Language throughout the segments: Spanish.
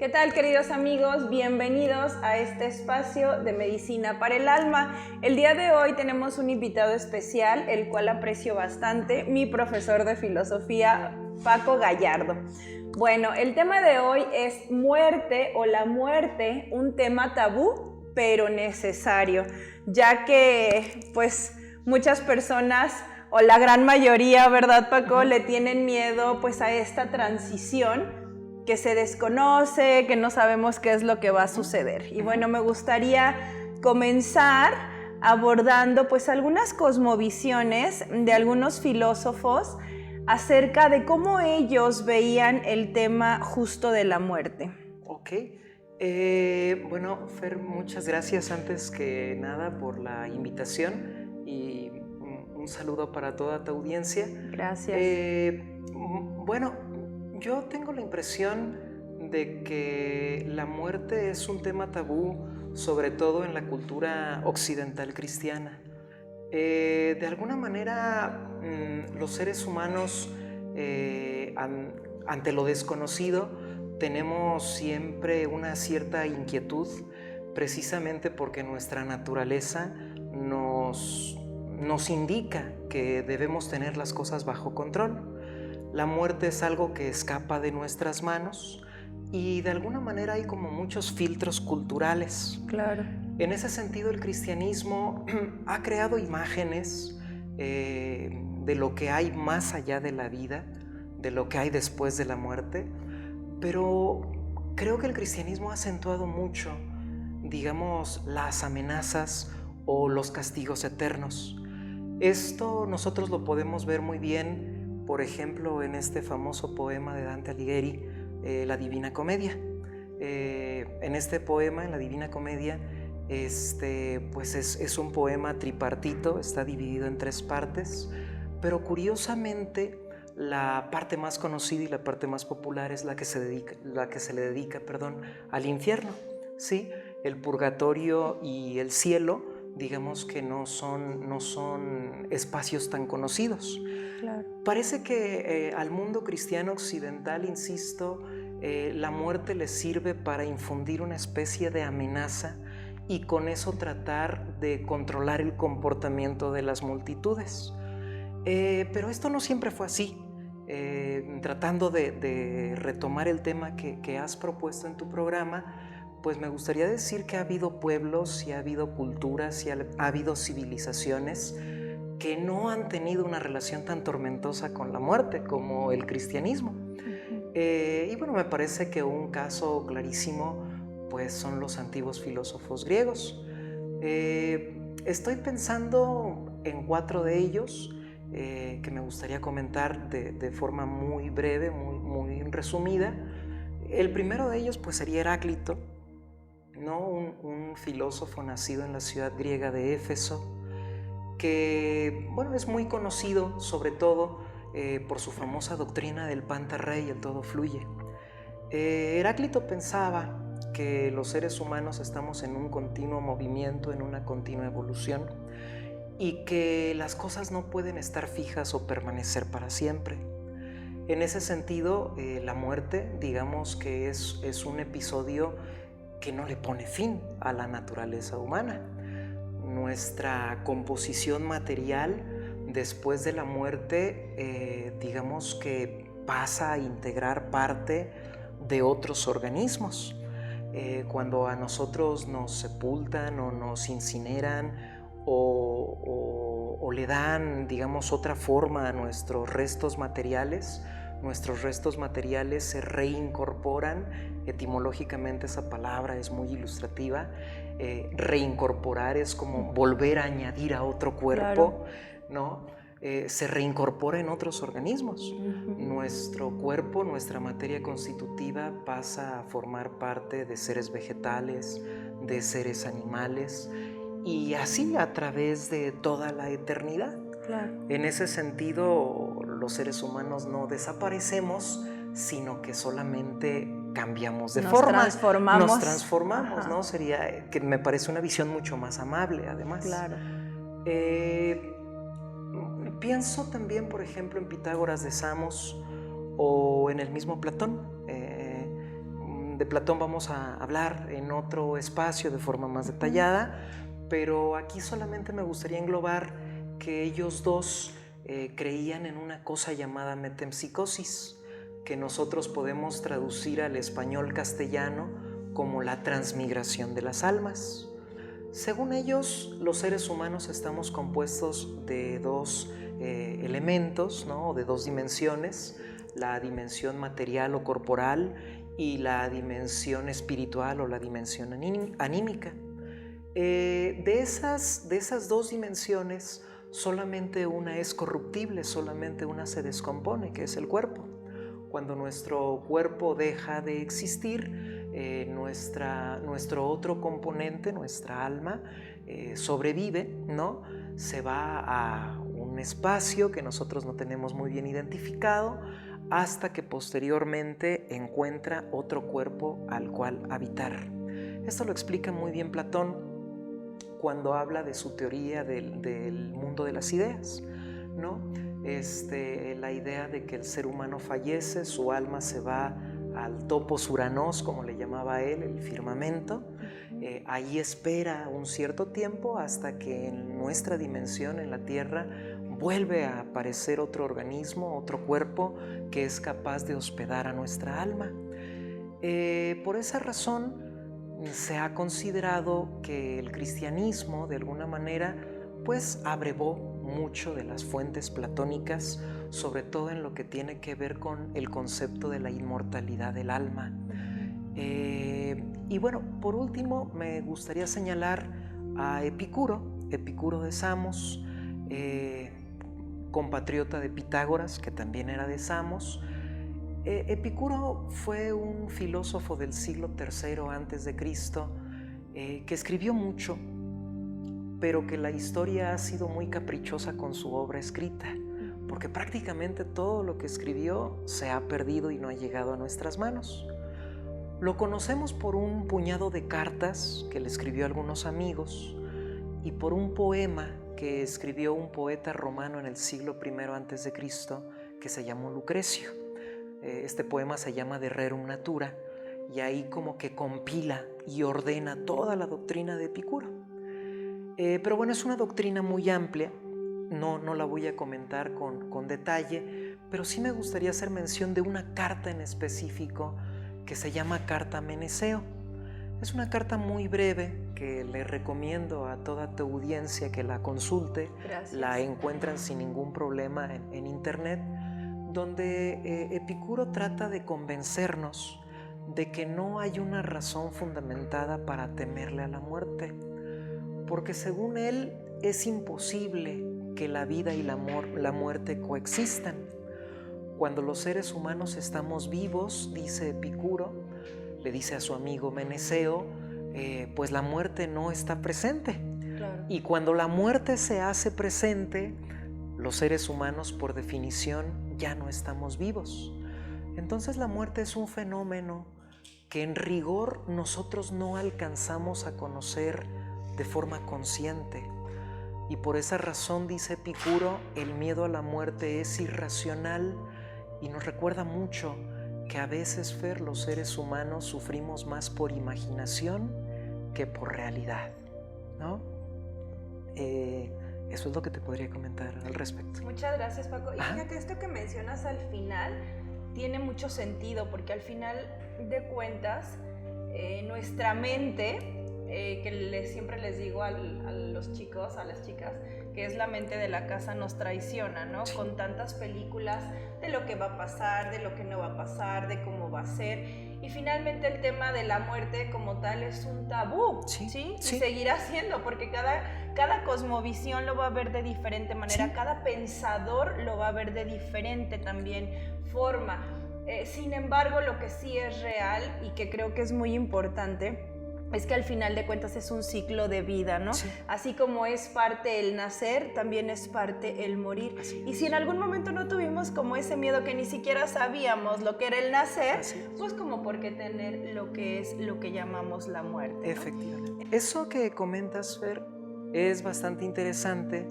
¿Qué tal, queridos amigos? Bienvenidos a este espacio de Medicina para el Alma. El día de hoy tenemos un invitado especial, el cual aprecio bastante, mi profesor de filosofía, Paco Gallardo. Bueno, el tema de hoy es muerte o la muerte, un tema tabú, pero necesario, ya que pues muchas personas o la gran mayoría, ¿verdad, Paco?, le tienen miedo pues a esta transición que se desconoce, que no sabemos qué es lo que va a suceder. Y bueno, me gustaría comenzar abordando pues algunas cosmovisiones de algunos filósofos acerca de cómo ellos veían el tema justo de la muerte. Ok, bueno, Fer, muchas gracias antes que nada por la invitación y un saludo para toda tu audiencia. Gracias. Bueno, yo tengo la impresión de que la muerte es un tema tabú, sobre todo en la cultura occidental cristiana. De alguna manera, los seres humanos, ante lo desconocido, tenemos siempre una cierta inquietud, precisamente porque nuestra naturaleza nos indica que debemos tener las cosas bajo control. La muerte es algo que escapa de nuestras manos y de alguna manera hay como muchos filtros culturales. Claro. En ese sentido, el cristianismo ha creado imágenes de lo que hay más allá de la vida, de lo que hay después de la muerte, pero creo que el cristianismo ha acentuado mucho, digamos, las amenazas o los castigos eternos. Esto nosotros lo podemos ver muy bien, por ejemplo, en este famoso poema de Dante Alighieri, La Divina Comedia. En este poema, en La Divina Comedia, pues es un poema tripartito, está dividido en 3 partes, pero curiosamente la parte más conocida y la parte más popular es la que se le dedica al infierno, ¿sí? El purgatorio y el cielo, digamos que no son espacios tan conocidos. Claro. Parece que al mundo cristiano occidental, insisto, la muerte le sirve para infundir una especie de amenaza y con eso tratar de controlar el comportamiento de las multitudes. Pero esto no siempre fue así. Tratando de retomar el tema que has propuesto en tu programa, pues me gustaría decir que ha habido pueblos y ha habido culturas y ha habido civilizaciones que no han tenido una relación tan tormentosa con la muerte como el cristianismo. Y bueno, me parece que un caso clarísimo pues son los antiguos filósofos griegos. Estoy pensando en 4 de ellos que me gustaría comentar de forma muy breve, muy resumida. El primero de ellos pues sería Heráclito, ¿no? Un filósofo nacido en la ciudad griega de Éfeso, que bueno, es muy conocido sobre todo por su famosa doctrina del panta rei, el todo fluye. Heráclito pensaba que los seres humanos estamos en un continuo movimiento, en una continua evolución, y que las cosas no pueden estar fijas o permanecer para siempre. En ese sentido, la muerte, digamos que es un episodio que no le pone fin a la naturaleza humana. Nuestra composición material después de la muerte, digamos que pasa a integrar parte de otros organismos. Cuando a nosotros nos sepultan o nos incineran o le dan, digamos, otra forma a nuestros restos materiales se reincorporan. Etimológicamente esa palabra es muy ilustrativa. Reincorporar es como volver a añadir a otro cuerpo, claro, ¿no? Se reincorpora en otros organismos. Nuestro cuerpo, nuestra materia constitutiva pasa a formar parte de seres vegetales, de seres animales, y así a través de toda la eternidad. Claro. En ese sentido, los seres humanos no desaparecemos, sino que solamente cambiamos de forma. Nos transformamos, ¿no? Sería, que me parece una visión mucho más amable, además. Claro. Pienso también, por ejemplo, en Pitágoras de Samos o en el mismo Platón. De Platón vamos a hablar en otro espacio de forma más detallada, pero aquí solamente me gustaría englobar que ellos dos creían en una cosa llamada metempsicosis, que nosotros podemos traducir al español castellano como la transmigración de las almas. Según ellos, los seres humanos estamos compuestos de dos elementos, ¿no? De dos dimensiones, la dimensión material o corporal y la dimensión espiritual o la dimensión anímica. De esas dos dimensiones, solamente una es corruptible, solamente una se descompone, que es el cuerpo. Cuando nuestro cuerpo deja de existir, nuestro otro componente, nuestra alma, sobrevive, ¿no? Se va a un espacio que nosotros no tenemos muy bien identificado, hasta que posteriormente encuentra otro cuerpo al cual habitar. Esto lo explica muy bien Platón cuando habla de su teoría del mundo de las ideas, ¿no? La idea de que el ser humano fallece, su alma se va al topos uranos, como le llamaba él, el firmamento. Ahí espera un cierto tiempo hasta que en nuestra dimensión, en la Tierra, vuelve a aparecer otro organismo, otro cuerpo que es capaz de hospedar a nuestra alma. Por esa razón se ha considerado que el cristianismo, de alguna manera, pues abrevó mucho de las fuentes platónicas, sobre todo en lo que tiene que ver con el concepto de la inmortalidad del alma. Y bueno, por último me gustaría señalar a Epicuro de Samos, compatriota de Pitágoras, que también era de Samos. Epicuro fue un filósofo del siglo III a.C., que escribió mucho, pero que la historia ha sido muy caprichosa con su obra escrita, porque prácticamente todo lo que escribió se ha perdido y no ha llegado a nuestras manos. Lo conocemos por un puñado de cartas que le escribió a algunos amigos y por un poema que escribió un poeta romano en el siglo I a.C. que se llamó Lucrecio. Este poema se llama De Rerum Natura y ahí como que compila y ordena toda la doctrina de Epicuro. Pero bueno, es una doctrina muy amplia, no la voy a comentar con detalle, pero sí me gustaría hacer mención de una carta en específico que se llama Carta a Meneceo. Es una carta muy breve que le recomiendo a toda tu audiencia que la consulte. Gracias. La encuentran sin ningún problema en internet, donde Epicuro trata de convencernos de que no hay una razón fundamentada para temerle a la muerte, porque según él es imposible que la vida y la muerte coexistan. Cuando los seres humanos estamos vivos, dice Epicuro, le dice a su amigo Meneceo, pues la muerte no está presente. Claro. Y cuando la muerte se hace presente, los seres humanos por definición ya no estamos vivos. Entonces la muerte es un fenómeno que en rigor nosotros no alcanzamos a conocer de forma consciente. Y por esa razón, dice Epicuro, el miedo a la muerte es irracional y nos recuerda mucho que a veces, Fer, los seres humanos sufrimos más por imaginación que por realidad, ¿no? Eso es lo que te podría comentar al respecto. Muchas gracias, Paco. Y fíjate, esto que mencionas al final tiene mucho sentido, porque al final de cuentas, nuestra mente, que siempre les digo a los chicos, a las chicas, que es la mente de la casa, nos traiciona, ¿no? Sí. Con tantas películas de lo que va a pasar, de lo que no va a pasar, de cómo va a ser. Y finalmente el tema de la muerte como tal es un tabú, ¿sí? ¿Sí? Y seguirá siendo, porque cada cosmovisión lo va a ver de diferente manera, sí. Cada pensador lo va a ver de diferente también forma. Sin embargo, lo que sí es real y que creo que es muy importante es que al final de cuentas es un ciclo de vida, ¿no? Sí. Así como es parte el nacer, también es parte el morir. Y si en algún momento no tuvimos como ese miedo que ni siquiera sabíamos lo que era el nacer, pues como por qué tener lo que es lo que llamamos la muerte, ¿no? Efectivamente. Eso que comentas, Fer, es bastante interesante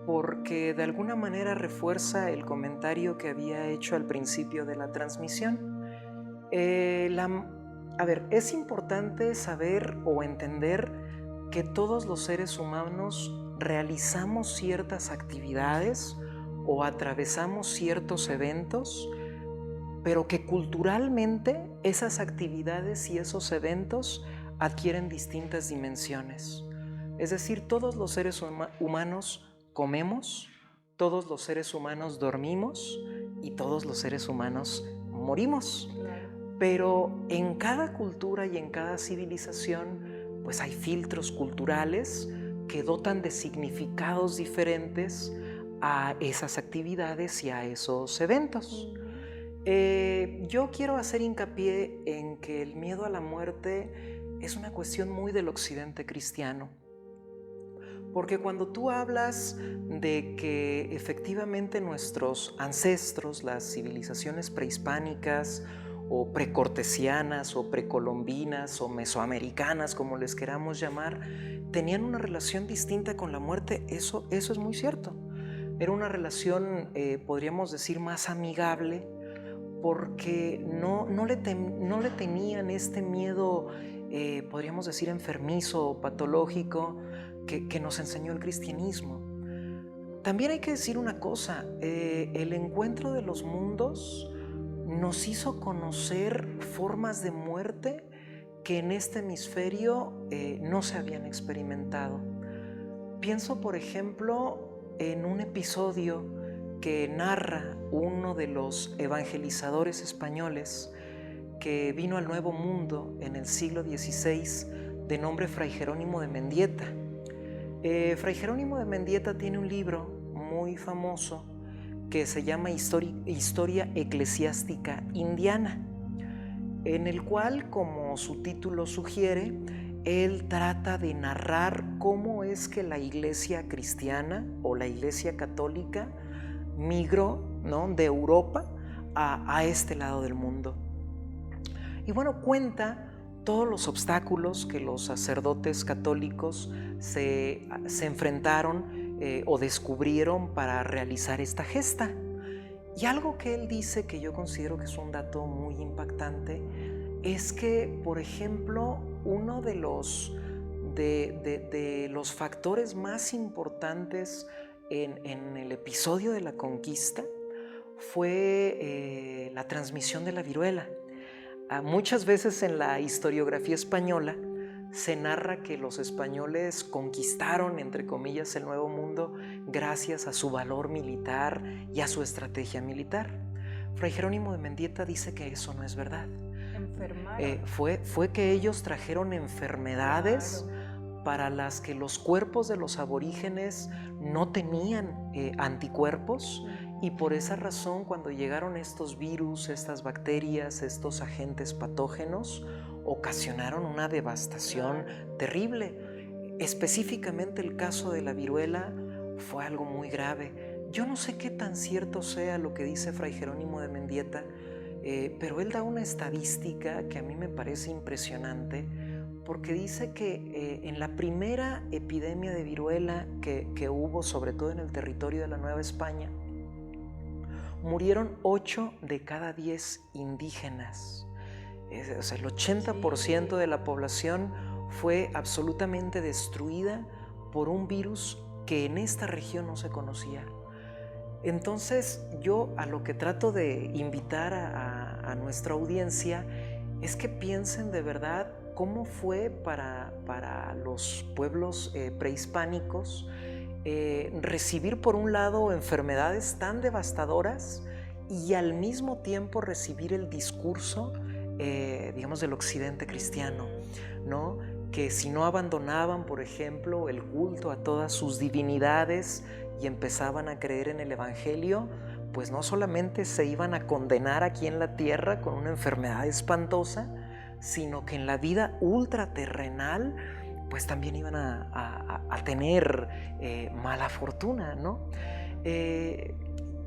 porque de alguna manera refuerza el comentario que había hecho al principio de la transmisión. A ver, es importante saber o entender que todos los seres humanos realizamos ciertas actividades o atravesamos ciertos eventos, pero que culturalmente esas actividades y esos eventos adquieren distintas dimensiones. Es decir, todos los seres humanos comemos, todos los seres humanos dormimos y todos los seres humanos morimos. Pero en cada cultura y en cada civilización, pues hay filtros culturales que dotan de significados diferentes a esas actividades y a esos eventos. Yo quiero hacer hincapié en que el miedo a la muerte es una cuestión muy del occidente cristiano. Porque cuando tú hablas de que efectivamente nuestros ancestros, las civilizaciones prehispánicas o precortesianas o precolombinas o mesoamericanas, como les queramos llamar, tenían una relación distinta con la muerte, eso es muy cierto. Era una relación, podríamos decir, más amigable, porque no le tenían este miedo, podríamos decir, enfermizo o patológico que nos enseñó el cristianismo. También hay que decir una cosa, el encuentro de los mundos nos hizo conocer formas de muerte que en este hemisferio no se habían experimentado. Pienso, por ejemplo, en un episodio que narra uno de los evangelizadores españoles que vino al Nuevo Mundo en el siglo XVI, de nombre Fray Jerónimo de Mendieta. Fray Jerónimo de Mendieta tiene un libro muy famoso que se llama Historia Eclesiástica Indiana, en el cual, como su título sugiere, él trata de narrar cómo es que la iglesia cristiana o la iglesia católica migró, ¿no?, de Europa a este lado del mundo. Y bueno, cuenta todos los obstáculos que los sacerdotes católicos se enfrentaron o descubrieron para realizar esta gesta. Y algo que él dice, que yo considero que es un dato muy impactante, es que, por ejemplo, uno de los factores más importantes en el episodio de la conquista fue la transmisión de la viruela. Muchas veces en la historiografía española se narra que los españoles conquistaron, entre comillas, el Nuevo Mundo gracias a su valor militar y a su estrategia militar. Fray Jerónimo de Mendieta dice que eso no es verdad. Fue que ellos trajeron enfermedades, claro, para las que los cuerpos de los aborígenes no tenían anticuerpos, y por esa razón, cuando llegaron estos virus, estas bacterias, estos agentes patógenos, ocasionaron una devastación terrible. Específicamente el caso de la viruela fue algo muy grave. Yo no sé qué tan cierto sea lo que dice Fray Jerónimo de Mendieta, pero él da una estadística que a mí me parece impresionante, porque dice que en la primera epidemia de viruela que hubo, sobre todo en el territorio de la Nueva España, murieron 8 de cada 10 indígenas. O sea, el 80% de la población fue absolutamente destruida por un virus que en esta región no se conocía. Entonces, yo a lo que trato de invitar a nuestra audiencia es que piensen de verdad cómo fue para los pueblos prehispánicos recibir, por un lado, enfermedades tan devastadoras y al mismo tiempo recibir el discurso, digamos, del occidente cristiano, ¿no? Que si no abandonaban, por ejemplo, el culto a todas sus divinidades y empezaban a creer en el evangelio, pues no solamente se iban a condenar aquí en la tierra con una enfermedad espantosa, sino que en la vida ultraterrenal pues también iban a tener mala fortuna, ¿no?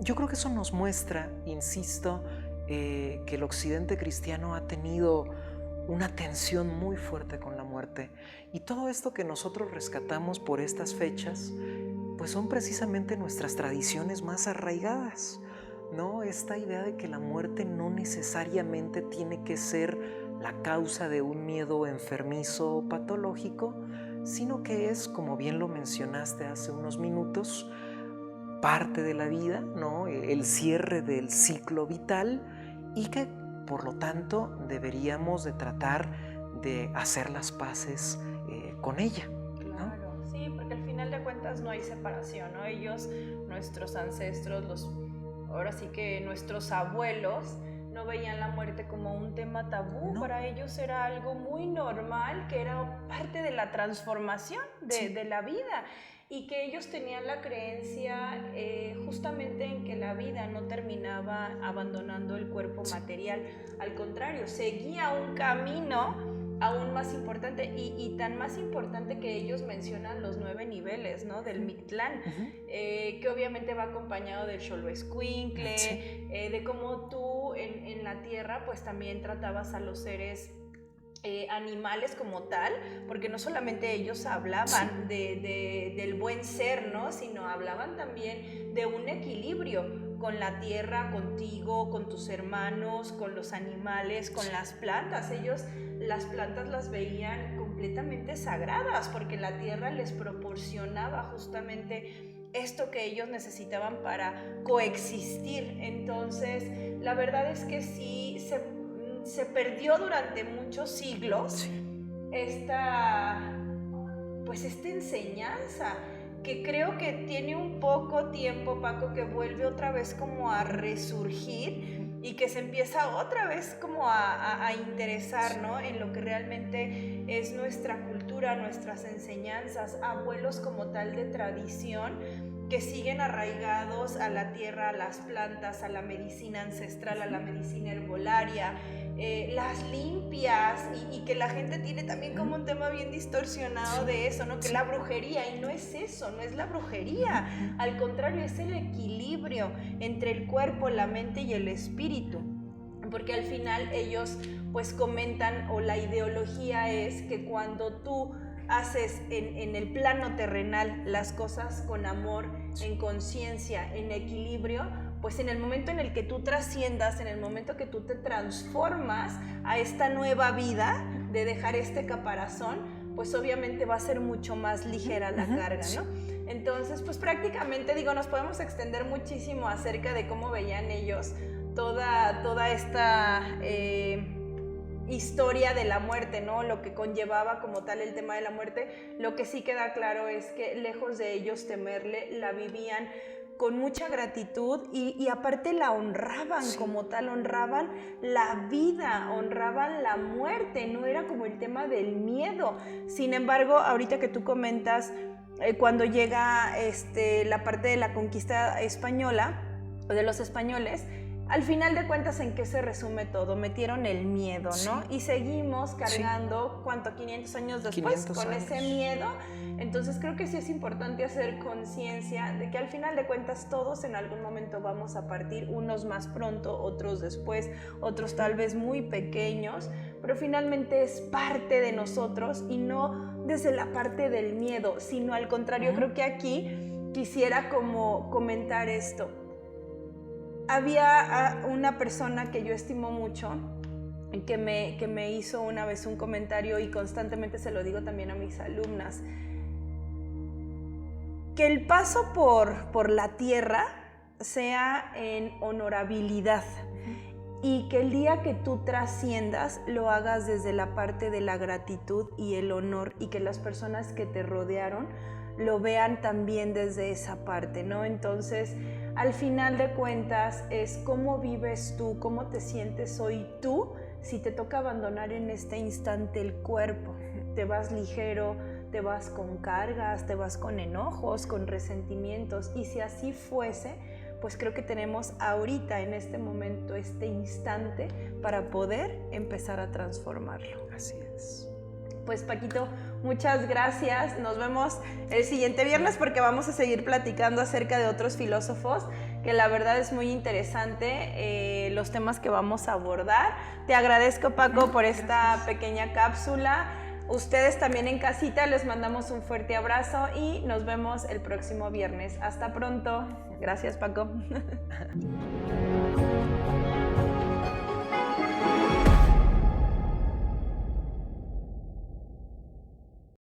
Yo creo que eso nos muestra, insisto, que el occidente cristiano ha tenido una tensión muy fuerte con la muerte. Y todo esto que nosotros rescatamos por estas fechas, pues son precisamente nuestras tradiciones más arraigadas, ¿no? Esta idea de que la muerte no necesariamente tiene que ser la causa de un miedo enfermizo o patológico, sino que es, como bien lo mencionaste hace unos minutos, parte de la vida, ¿no? El cierre del ciclo vital, y que por lo tanto deberíamos de tratar de hacer las paces con ella. Claro, sí, porque al final de cuentas no hay separación, ¿no? Ellos, nuestros ancestros, ahora sí que nuestros abuelos, no veían la muerte como un tema tabú. No. Para ellos era algo muy normal, que era parte de la transformación de la vida, y que ellos tenían la creencia justamente en que la vida no terminaba abandonando el cuerpo material, al contrario, seguía un camino aún más importante, y tan más importante que ellos mencionan los 9 niveles, ¿no? Del Mictlán, que obviamente va acompañado del Xoloescuincle, de cómo tú en la tierra pues también tratabas a los seres animales como tal, porque no solamente ellos hablaban del buen ser, ¿no? Sino hablaban también de un equilibrio con la tierra, contigo, con tus hermanos, con los animales, con las plantas. Ellos las plantas las veían completamente sagradas, porque la tierra les proporcionaba justamente esto que ellos necesitaban para coexistir. Entonces, la verdad es que sí se perdió durante muchos siglos esta enseñanza, que creo que tiene un poco tiempo, Paco, que vuelve otra vez como a resurgir, y que se empieza otra vez como a interesar, ¿no? En lo que realmente es nuestra cultura, nuestras enseñanzas, abuelos como tal de tradición, que siguen arraigados a la tierra, a las plantas, a la medicina ancestral, a la medicina herbolaria, las limpias, y que la gente tiene también como un tema bien distorsionado de eso, ¿no? Que la brujería, y no es eso, no es la brujería, al contrario, es el equilibrio entre el cuerpo, la mente y el espíritu, porque al final ellos pues comentan, o la ideología es que cuando tú haces en el plano terrenal las cosas con amor, en conciencia, en equilibrio, pues en el momento en el que tú trasciendas, en el momento que tú te transformas a esta nueva vida de dejar este caparazón, pues obviamente va a ser mucho más ligera la carga, ¿no? Entonces, pues prácticamente, digo, nos podemos extender muchísimo acerca de cómo veían ellos toda esta historia de la muerte, ¿no? Lo que conllevaba como tal el tema de la muerte. Lo que sí queda claro es que lejos de ellos temerle, la vivían con mucha gratitud, y aparte la honraban como tal, honraban la vida, honraban la muerte, no era como el tema del miedo. Sin embargo, ahorita que tú comentas, cuando llega la parte de la conquista española, o de los españoles, al final de cuentas, ¿en qué se resume todo? Metieron el miedo, ¿no? Y seguimos cargando, ¿cuánto? 500 años después, 500 con ese miedo. Entonces creo que sí es importante hacer conciencia de que al final de cuentas todos en algún momento vamos a partir, unos más pronto, otros después, otros tal vez muy pequeños, pero finalmente es parte de nosotros, y no desde la parte del miedo, sino al contrario. Creo que aquí quisiera como comentar esto. Había una persona que yo estimo mucho, que me hizo una vez un comentario, y constantemente se lo digo también a mis alumnas, que el paso por la tierra sea en honorabilidad, y que el día que tú trasciendas lo hagas desde la parte de la gratitud y el honor, y que las personas que te rodearon lo vean también desde esa parte, ¿no? Entonces, al final de cuentas, es cómo vives tú, cómo te sientes hoy tú, si te toca abandonar en este instante el cuerpo. Te vas ligero, te vas con cargas, te vas con enojos, con resentimientos, y si así fuese, pues creo que tenemos ahorita, en este momento, este instante para poder empezar a transformarlo. Así es. Pues Paquito, muchas gracias. Nos vemos el siguiente viernes, porque vamos a seguir platicando acerca de otros filósofos, que la verdad es muy interesante los temas que vamos a abordar. Te agradezco, Paco, por esta pequeña cápsula. Ustedes también en casita, les mandamos un fuerte abrazo y nos vemos el próximo viernes. Hasta pronto. Gracias, Paco.